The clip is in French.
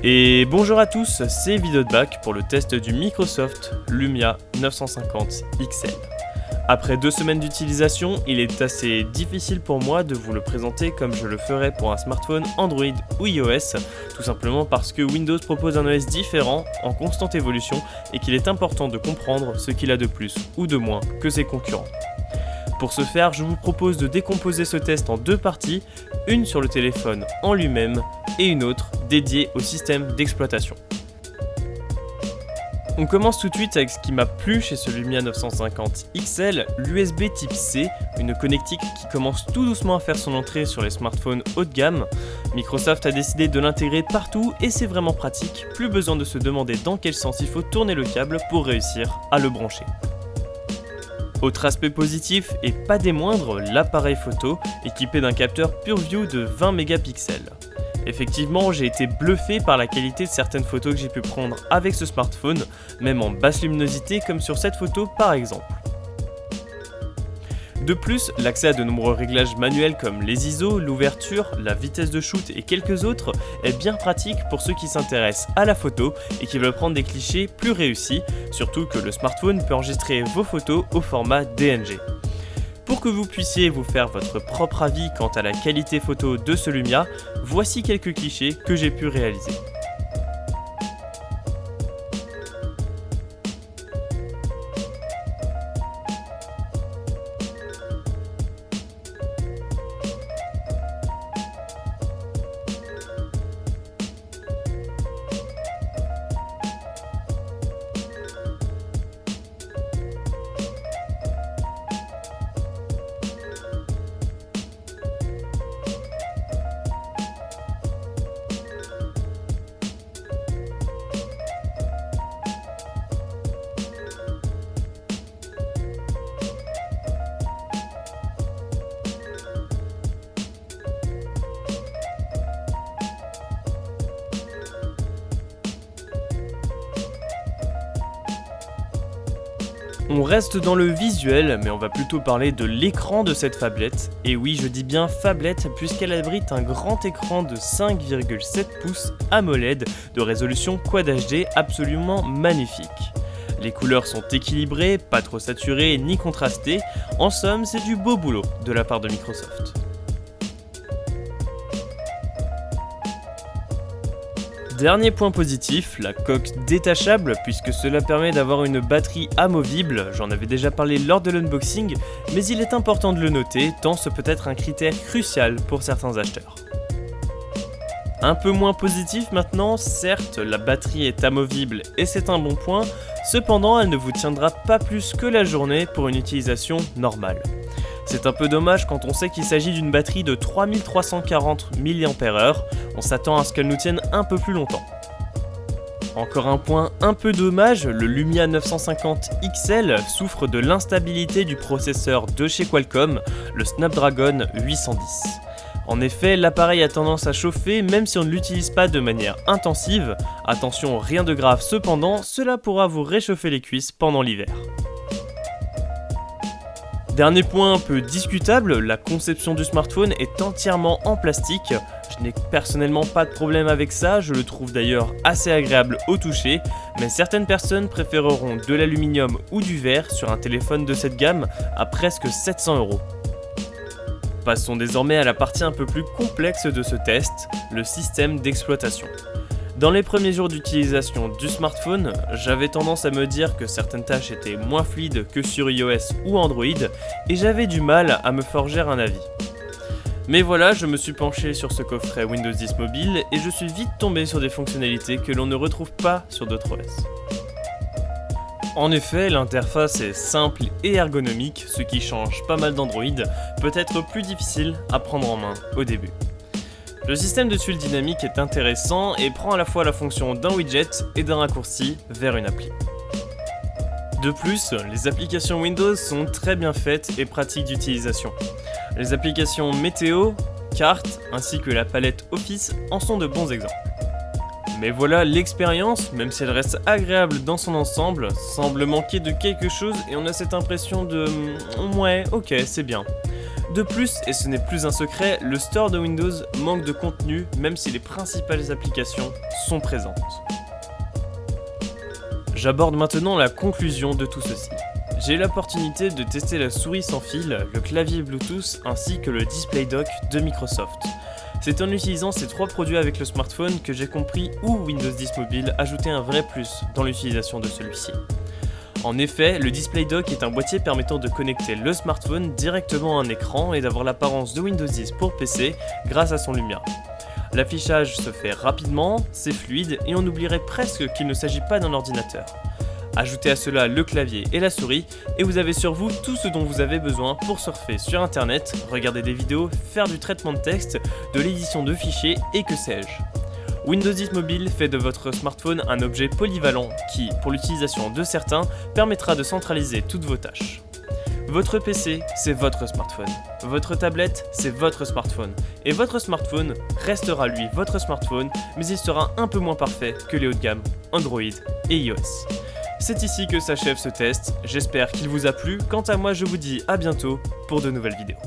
Et bonjour à tous, c'est Vidéodebac pour le test du Microsoft Lumia 950 XL. Après 2 semaines d'utilisation, il est assez difficile pour moi de vous le présenter comme je le ferais pour un smartphone Android ou iOS, tout simplement parce que Windows propose un OS différent, en constante évolution, et qu'il est important de comprendre ce qu'il a de plus ou de moins que ses concurrents. Pour ce faire, je vous propose de décomposer ce test en 2 parties, une sur le téléphone en lui-même et une autre dédiée au système d'exploitation. On commence tout de suite avec ce qui m'a plu chez ce Lumia 950 XL, l'USB type C, une connectique qui commence tout doucement à faire son entrée sur les smartphones haut de gamme. Microsoft a décidé de l'intégrer partout et c'est vraiment pratique, plus besoin de se demander dans quel sens il faut tourner le câble pour réussir à le brancher. Autre aspect positif, et pas des moindres, l'appareil photo, équipé d'un capteur PureView de 20 mégapixels. Effectivement, j'ai été bluffé par la qualité de certaines photos que j'ai pu prendre avec ce smartphone, même en basse luminosité comme sur cette photo par exemple. De plus, l'accès à de nombreux réglages manuels comme les ISO, l'ouverture, la vitesse de shoot et quelques autres est bien pratique pour ceux qui s'intéressent à la photo et qui veulent prendre des clichés plus réussis, surtout que le smartphone peut enregistrer vos photos au format DNG. Pour que vous puissiez vous faire votre propre avis quant à la qualité photo de ce Lumia, voici quelques clichés que j'ai pu réaliser. On reste dans le visuel, mais on va plutôt parler de l'écran de cette phablette. Et oui, je dis bien phablette, puisqu'elle abrite un grand écran de 5,7 pouces AMOLED de résolution Quad HD absolument magnifique. Les couleurs sont équilibrées, pas trop saturées ni contrastées. En somme, c'est du beau boulot de la part de Microsoft. Dernier point positif, la coque détachable, puisque cela permet d'avoir une batterie amovible, j'en avais déjà parlé lors de l'unboxing, mais il est important de le noter, tant ce peut être un critère crucial pour certains acheteurs. Un peu moins positif maintenant, certes, la batterie est amovible et c'est un bon point, cependant elle ne vous tiendra pas plus que la journée pour une utilisation normale. C'est un peu dommage quand on sait qu'il s'agit d'une batterie de 3340 mAh, on s'attend à ce qu'elle nous tienne un peu plus longtemps. Encore un point un peu dommage, le Lumia 950 XL souffre de l'instabilité du processeur de chez Qualcomm, le Snapdragon 810. En effet, l'appareil a tendance à chauffer même si on ne l'utilise pas de manière intensive. Attention, rien de grave cependant, cela pourra vous réchauffer les cuisses pendant l'hiver. Dernier point un peu discutable, la conception du smartphone est entièrement en plastique. Je n'ai personnellement pas de problème avec ça, je le trouve d'ailleurs assez agréable au toucher, mais certaines personnes préféreront de l'aluminium ou du verre sur un téléphone de cette gamme à presque 700 €. Passons désormais à la partie un peu plus complexe de ce test, le système d'exploitation. Dans les premiers jours d'utilisation du smartphone, j'avais tendance à me dire que certaines tâches étaient moins fluides que sur iOS ou Android, et j'avais du mal à me forger un avis. Mais voilà, je me suis penché sur ce coffret Windows 10 mobile et je suis vite tombé sur des fonctionnalités que l'on ne retrouve pas sur d'autres OS. En effet, l'interface est simple et ergonomique, ce qui change pas mal d'Android, peut être plus difficile à prendre en main au début. Le système de tuiles dynamique est intéressant et prend à la fois la fonction d'un widget et d'un raccourci vers une appli. De plus, les applications Windows sont très bien faites et pratiques d'utilisation. Les applications météo, cartes ainsi que la palette Office en sont de bons exemples. Mais voilà, l'expérience, même si elle reste agréable dans son ensemble, semble manquer de quelque chose et on a cette impression de « ouais, ok, c'est bien ». De plus, et ce n'est plus un secret, le store de Windows manque de contenu même si les principales applications sont présentes. J'aborde maintenant la conclusion de tout ceci. J'ai eu l'opportunité de tester la souris sans fil, le clavier Bluetooth ainsi que le Display Dock de Microsoft. C'est en utilisant ces trois produits avec le smartphone que j'ai compris où Windows 10 Mobile ajoutait un vrai plus dans l'utilisation de celui-ci. En effet, le Display Dock est un boîtier permettant de connecter le smartphone directement à un écran et d'avoir l'apparence de Windows 10 pour PC grâce à son lumière. L'affichage se fait rapidement, c'est fluide et on oublierait presque qu'il ne s'agit pas d'un ordinateur. Ajoutez à cela le clavier et la souris et vous avez sur vous tout ce dont vous avez besoin pour surfer sur internet, regarder des vidéos, faire du traitement de texte, de l'édition de fichiers et que sais-je. Windows 10 Mobile fait de votre smartphone un objet polyvalent qui, pour l'utilisation de certains, permettra de centraliser toutes vos tâches. Votre PC, c'est votre smartphone. Votre tablette, c'est votre smartphone. Et votre smartphone restera lui votre smartphone, mais il sera un peu moins parfait que les hauts de gamme Android et iOS. C'est ici que s'achève ce test, j'espère qu'il vous a plu, quant à moi je vous dis à bientôt pour de nouvelles vidéos.